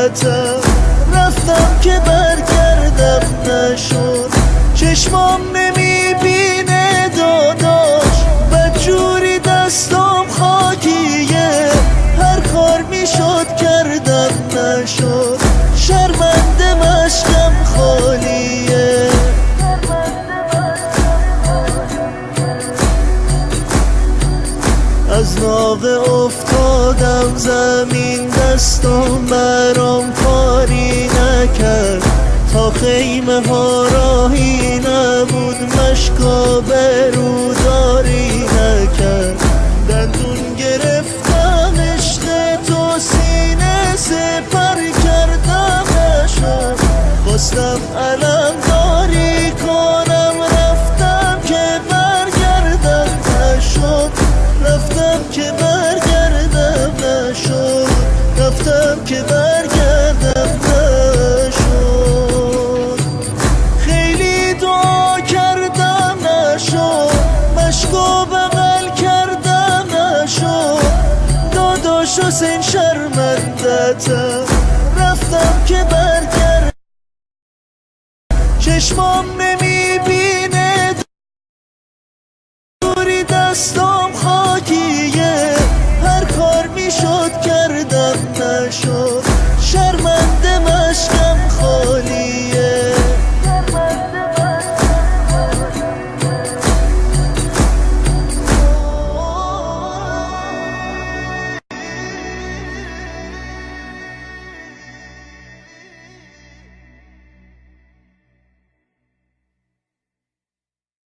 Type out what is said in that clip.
شرمندتم، رفتم که برگردم نشد. چشمام نمیبینه داداش، بدجوری دستام خاکیه، هر کار میشد کردم نشد. شرمنده مشکم خالیه، از ناقه افتادم زمین، دستم برام کاری نکرد. تا خیمه ها راهی نبود، مشکا بروداری نکرد. دندون گرفتم عشق تو، سینه سپر کردم نشد. خواستم علم داری کنم، رفتم که برگردم نشد. رفتم که برگردم نشد، رفتم که برگردم نشد. خیلی دعا کردم نشد، مشکو بغل کردم نشد. داداش حسین شرمندتم، رفتم که برگردم. چشمام نمیبینه دوری، دستام خاکیه، هر کار میشد کردم نشد.